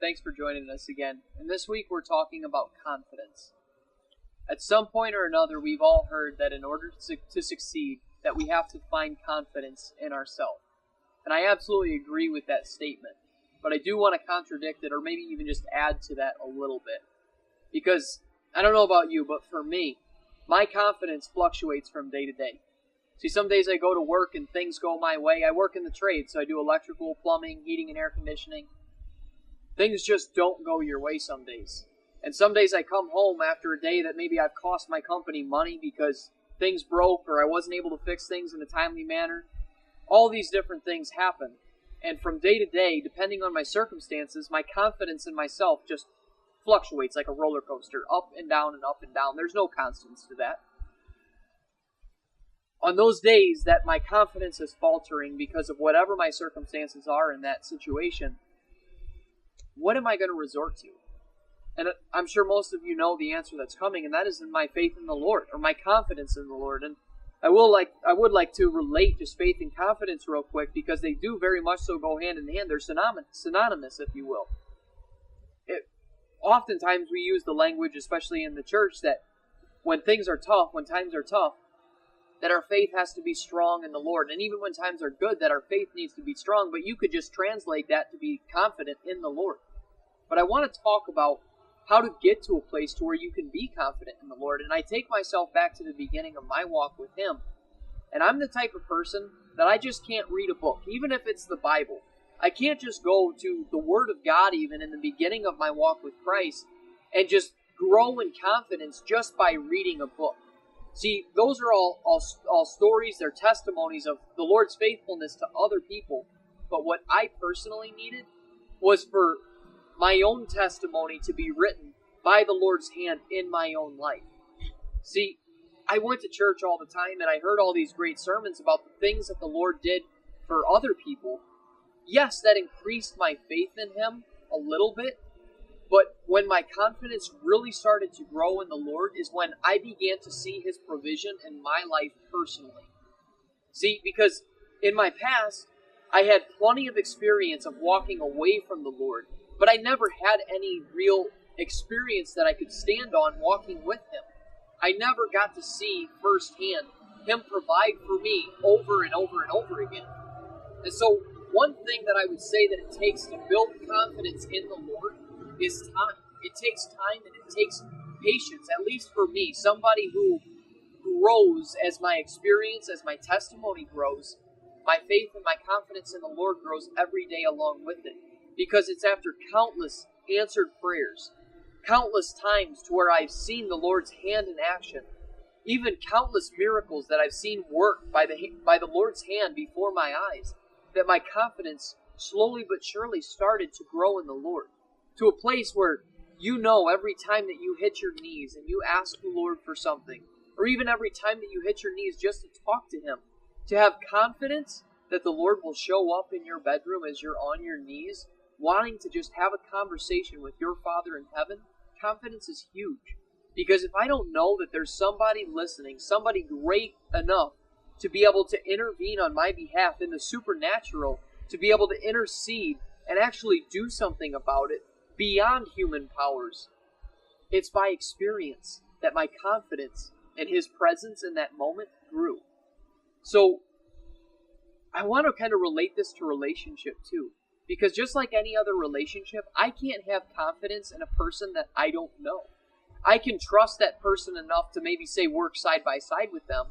Thanks for joining us again. And this week we're talking about confidence. At some point or another, we've all heard that in order to succeed, that we have to find confidence in ourselves. And I absolutely agree with that statement. But I do want to contradict it, or maybe even just add to that a little bit. Because, I don't know about you, but for me, my confidence fluctuates from day to day. See, some days I go to work and things go my way. I work in the trade, so I do electrical, plumbing, heating, and air conditioning. Things just don't go your way some days. And some days I come home after a day that maybe I've cost my company money because things broke or I wasn't able to fix things in a timely manner. All these different things happen. And from day to day, depending on my circumstances, my confidence in myself just fluctuates like a roller coaster, up and down and up and down. There's no constants to that. On those days that my confidence is faltering because of whatever my circumstances are in that situation, what am I going to resort to? And I'm sure most of you know the answer that's coming, and that is in my faith in the Lord, or my confidence in the Lord. And I would like to relate just faith and confidence real quick, because they do very much so go hand in hand. They're synonymous, if you will. Oftentimes we use the language, especially in the church, that when times are tough, that our faith has to be strong in the Lord. And even when times are good, that our faith needs to be strong. But you could just translate that to be confident in the Lord. But I want to talk about how to get to a place to where you can be confident in the Lord. And I take myself back to the beginning of my walk with Him. And I'm the type of person that I just can't read a book, even if it's the Bible. I can't just go to the Word of God even in the beginning of my walk with Christ and just grow in confidence just by reading a book. See, those are all stories, they're testimonies of the Lord's faithfulness to other people. But what I personally needed was for my own testimony to be written by the Lord's hand in my own life. See, I went to church all the time and I heard all these great sermons about the things that the Lord did for other people. Yes, that increased my faith in Him a little bit. But when my confidence really started to grow in the Lord is when I began to see His provision in my life personally. See, because in my past, I had plenty of experience of walking away from the Lord, but I never had any real experience that I could stand on walking with Him. I never got to see firsthand Him provide for me over and over and over again. And so one thing that I would say that it takes to build confidence in the Lord is time. It takes time and it takes patience, at least for me, somebody who grows as my experience, as my testimony grows. My faith and my confidence in the Lord grows every day along with it, because it's after countless answered prayers, countless times to where I've seen the Lord's hand in action, even countless miracles that I've seen work by the Lord's hand before my eyes, that my confidence slowly but surely started to grow in the Lord. To a place where you know every time that you hit your knees and you ask the Lord for something, or even every time that you hit your knees just to talk to Him, to have confidence that the Lord will show up in your bedroom as you're on your knees, wanting to just have a conversation with your Father in heaven, confidence is huge. Because if I don't know that there's somebody listening, somebody great enough to be able to intervene on my behalf in the supernatural, to be able to intercede and actually do something about it, beyond human powers, it's by experience that my confidence in His presence in that moment grew. So, I want to kind of relate this to relationship too. Because just like any other relationship, I can't have confidence in a person that I don't know. I can trust that person enough to maybe say work side by side with them,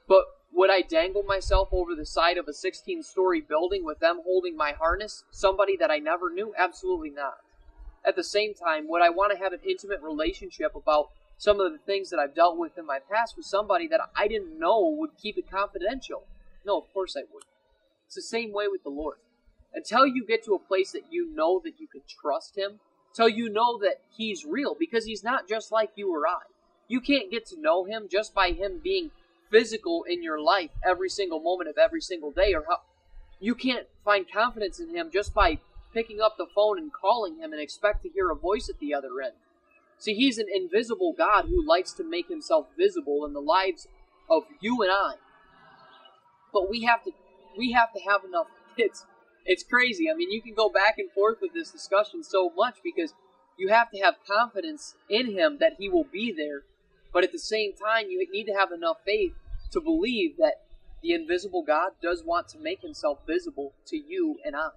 but would I dangle myself over the side of a 16-story building with them holding my harness, somebody that I never knew? Absolutely not. At the same time, would I want to have an intimate relationship about some of the things that I've dealt with in my past with somebody that I didn't know would keep it confidential? No, of course I wouldn't. It's the same way with the Lord. Until you get to a place that you know that you can trust Him, until you know that He's real, because He's not just like you or I. You can't get to know Him just by Him being physical in your life every single moment of every single day, or how you can't find confidence in Him just by picking up the phone and calling Him and expect to hear a voice at the other end. See, He's an invisible God who likes to make Himself visible in the lives of you and I. But we have to have enough It's crazy. I mean, you can go back and forth with this discussion so much because you have to have confidence in him that he will be there. But at the same time, you need to have enough faith to believe that the invisible God does want to make himself visible to you and I.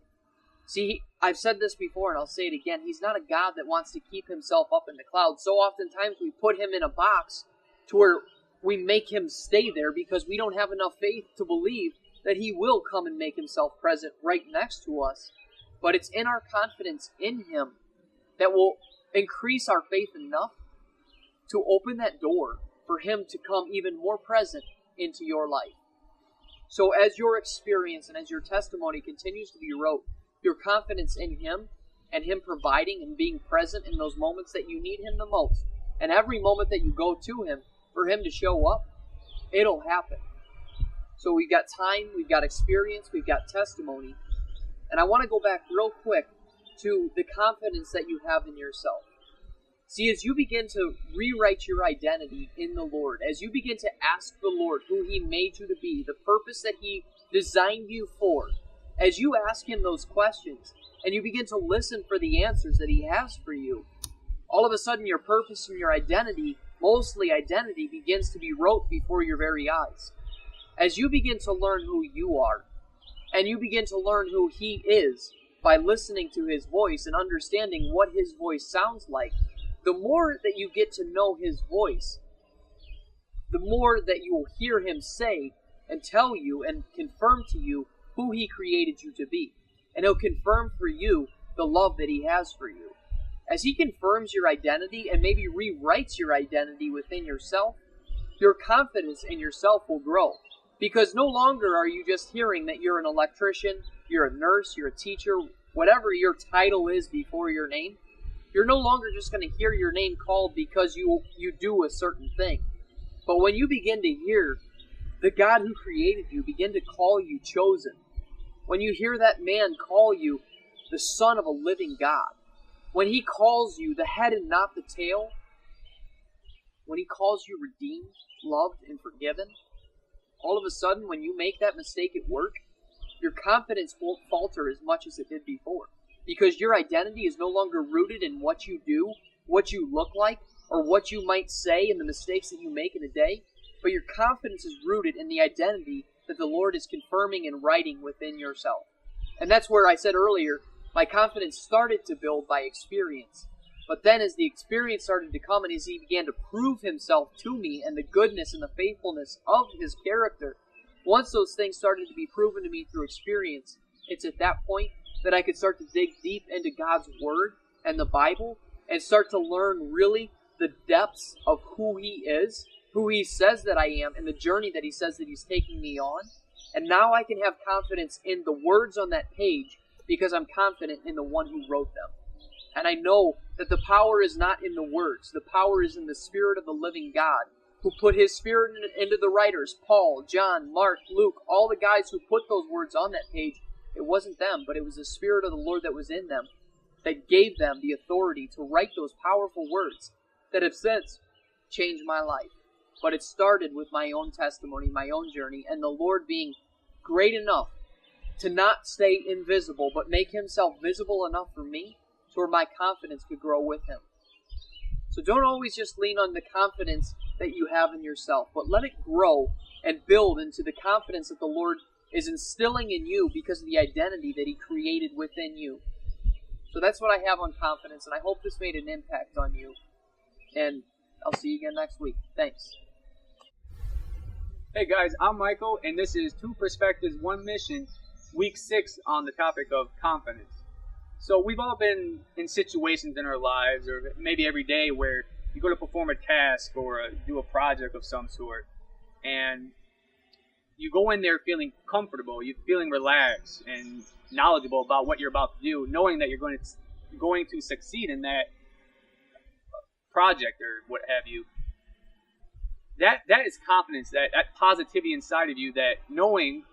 See, I've said this before and I'll say it again. He's not a God that wants to keep himself up in the clouds. So oftentimes we put him in a box to where we make him stay there because we don't have enough faith to believe that he will come and make himself present right next to us. But it's in our confidence in him that will increase our faith enough to open that door for him to come even more present into your life. So as your experience and as your testimony continues to be wrote, your confidence in him and him providing and being present in those moments that you need him the most, and every moment that you go to him for him to show up, it'll happen. So we've got time, we've got experience, we've got testimony. And I want to go back real quick to the confidence that you have in yourself. See, as you begin to rewrite your identity in the Lord, as you begin to ask the Lord who he made you to be, the purpose that he designed you for, as you ask him those questions, and you begin to listen for the answers that he has for you, all of a sudden your purpose and your identity, mostly identity, begins to be wrote before your very eyes. As you begin to learn who you are, and you begin to learn who he is by listening to his voice and understanding what his voice sounds like, the more that you get to know his voice, the more that you will hear him say and tell you and confirm to you who he created you to be. And he'll confirm for you the love that he has for you. As he confirms your identity and maybe rewrites your identity within yourself, your confidence in yourself will grow. Because no longer are you just hearing that you're an electrician, you're a nurse, you're a teacher, whatever your title is before your name. You're no longer just going to hear your name called because you do a certain thing. But when you begin to hear the God who created you begin to call you chosen, when you hear that man call you the son of a living God, when he calls you the head and not the tail, when he calls you redeemed, loved, and forgiven, all of a sudden, when you make that mistake at work, your confidence won't falter as much as it did before. Because your identity is no longer rooted in what you do, what you look like, or what you might say and the mistakes that you make in a day. But your confidence is rooted in the identity that the Lord is confirming and writing within yourself. And that's where I said earlier, my confidence started to build by experience. But then as the experience started to come and as he began to prove himself to me and the goodness and the faithfulness of his character, once those things started to be proven to me through experience, it's at that point that I could start to dig deep into God's Word and the Bible and start to learn really the depths of who he is, who he says that I am, and the journey that he says that he's taking me on. And now I can have confidence in the words on that page because I'm confident in the one who wrote them. And I know that the power is not in the words. The power is in the Spirit of the living God, who put his Spirit into the writers, Paul, John, Mark, Luke, all the guys who put those words on that page. It wasn't them, but it was the Spirit of the Lord that was in them that gave them the authority to write those powerful words that have since changed my life. But it started with my own testimony, my own journey, and the Lord being great enough to not stay invisible, but make himself visible enough for me to where my confidence could grow with him. So don't always just lean on the confidence that you have in yourself, but let it grow and build into the confidence that the Lord is instilling in you because of the identity that he created within you. So that's what I have on confidence, and I hope this made an impact on you. And I'll see you again next week. Thanks. Hey guys, I'm Michael, and this is Two Perspectives, One Mission, week 6 on the topic of confidence. So we've all been in situations in our lives, or maybe every day, where you go to perform a task or do a project of some sort, and you go in there feeling comfortable, you're feeling relaxed and knowledgeable about what you're about to do, knowing that you're going to succeed in that project or what have you. That is confidence, that positivity inside of you, that knowing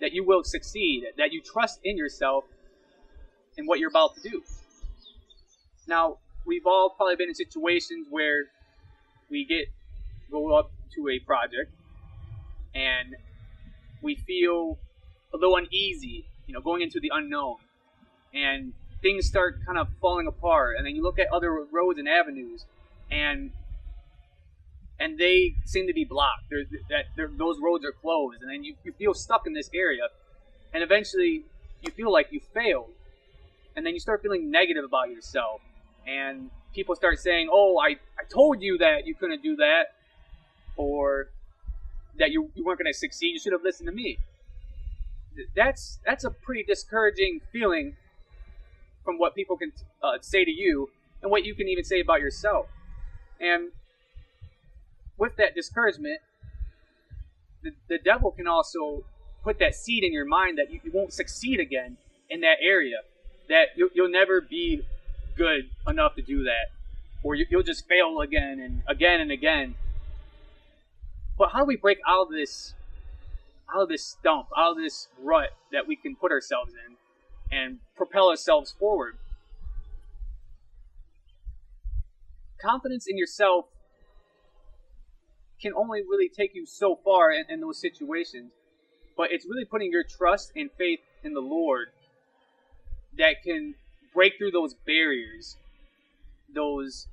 that you will succeed, that you trust in yourself and what you're about to do. Now, we've all probably been in situations where we go up to a project and we feel a little uneasy going into the unknown, and things start kind of falling apart, and then you look at other roads and avenues, and they seem to be blocked. Those roads are closed, and then you feel stuck in this area, and eventually you feel like you failed, and then you start feeling negative about yourself, and people start saying, "Oh, I told you that you couldn't do that," or that you weren't going to succeed. You should have listened to me. That's a pretty discouraging feeling from what people can say to you and what you can even say about yourself. And with that discouragement, the devil can also put that seed in your mind that you won't succeed again in that area, that you'll never be good enough to do that, or you'll just fail again and again and again. But how do we break out of this stump, out of this rut that we can put ourselves in and propel ourselves forward? Confidence in yourself can only really take you so far in those situations, but it's really putting your trust and faith in the Lord that can break through those barriers, those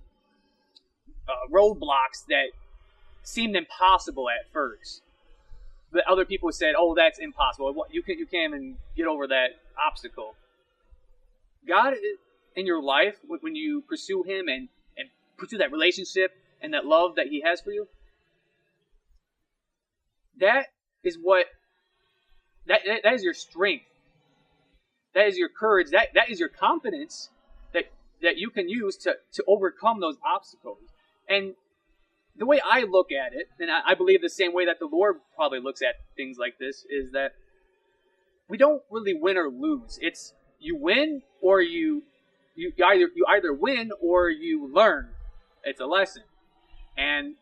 roadblocks that seemed impossible at first. But other people said, "Oh, that's impossible. You can't even get over that obstacle." God in your life, when you pursue Him and pursue that relationship and that love that He has for you, that is your strength. That is your courage. That is your confidence that you can use to overcome those obstacles. And the way I look at it, and I believe the same way that the Lord probably looks at things like this, is that we don't really win or lose. It's you win or you either win or you learn. It's a lesson, and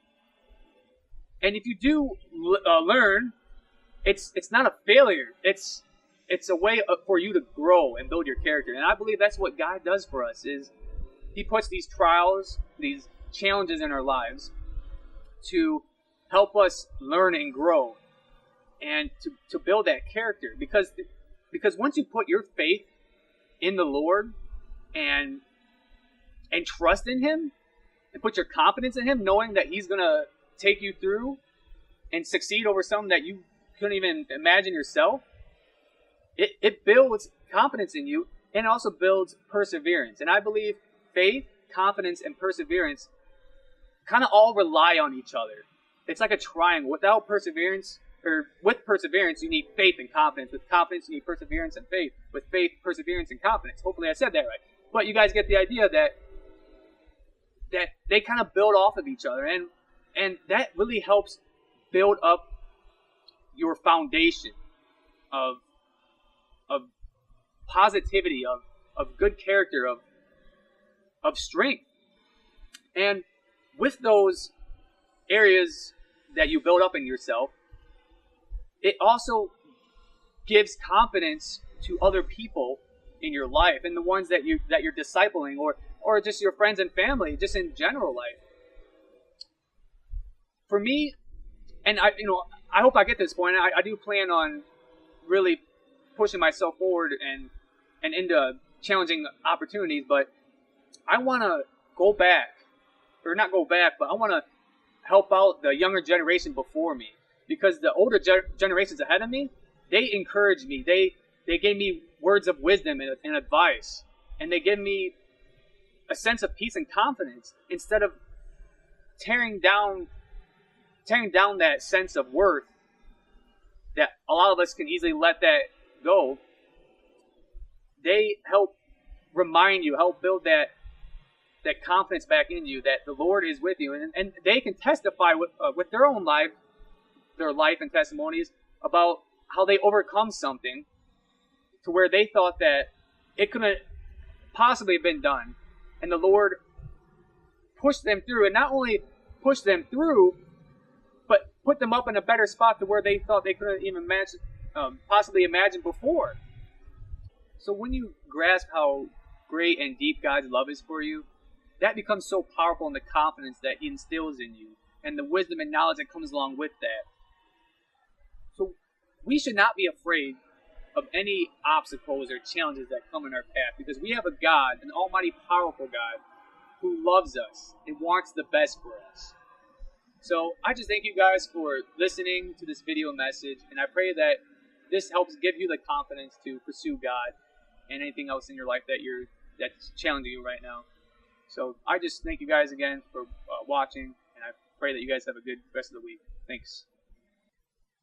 if you do learn, it's not a failure. It's a way for you to grow and build your character. And I believe that's what God does for us. Is He puts these trials, these challenges in our lives to help us learn and grow, and to build that character. Because once you put your faith in the Lord and trust in Him and put your confidence in Him, knowing that He's going to take you through and succeed over something that you couldn't even imagine yourself, it builds confidence in you, and also builds perseverance. And I believe faith, confidence, and perseverance kind of all rely on each other. It's like a triangle. Without perseverance, or with perseverance, you need faith and confidence. With confidence, you need perseverance and faith. With faith, perseverance, and confidence. Hopefully I said that right. But you guys get the idea that they kind of build off of each other, and that really helps build up your foundation of positivity, of good character, of strength. And with those areas that you build up in yourself, it also gives confidence to other people in your life, and the ones that you're discipling, or just your friends and family, just in general life. For me, and I hope I get this point. I do plan on really pushing myself forward and into challenging opportunities, but I want to go back, or not go back, but I want to help out the younger generation before me, because the older generations ahead of me, they encouraged me. They gave me words of wisdom and advice, and they give me a sense of peace and confidence, instead of tearing down that sense of worth that a lot of us can easily let that go. They help remind you, help build that confidence back in you, that the Lord is with you, and they can testify with their own life, their life and testimonies about how they overcome something to where they thought that it couldn't possibly have been done, and the Lord pushed them through, and not only pushed them through, but put them up in a better spot to where they thought they couldn't even possibly imagine before. So when you grasp how great and deep God's love is for you, that becomes so powerful in the confidence that He instills in you, and the wisdom and knowledge that comes along with that. So we should not be afraid of any obstacles or challenges that come in our path, because we have a God, an almighty, powerful God, who loves us and wants the best for us. So I just thank you guys for listening to this video message, and I pray that this helps give you the confidence to pursue God and anything else in your life that's challenging you right now. So I just thank you guys again for watching, and I pray that you guys have a good rest of the week. Thanks.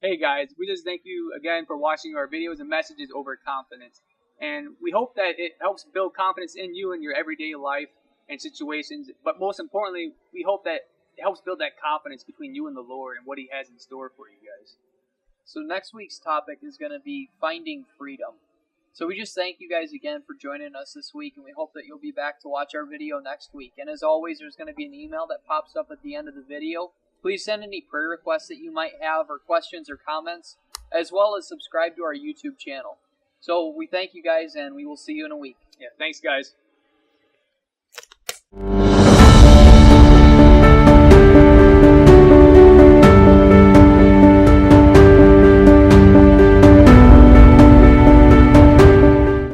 Hey guys, we just thank you again for watching our videos and messages over confidence. And we hope that it helps build confidence in you in your everyday life and situations. But most importantly, we hope that it helps build that confidence between you and the Lord and what He has in store for you guys. So next week's topic is going to be finding freedom. So we just thank you guys again for joining us this week, and we hope that you'll be back to watch our video next week. And as always, there's going to be an email that pops up at the end of the video. Please send any prayer requests that you might have, or questions or comments, as well as subscribe to our YouTube channel. So we thank you guys, and we will see you in a week. Yeah, thanks guys.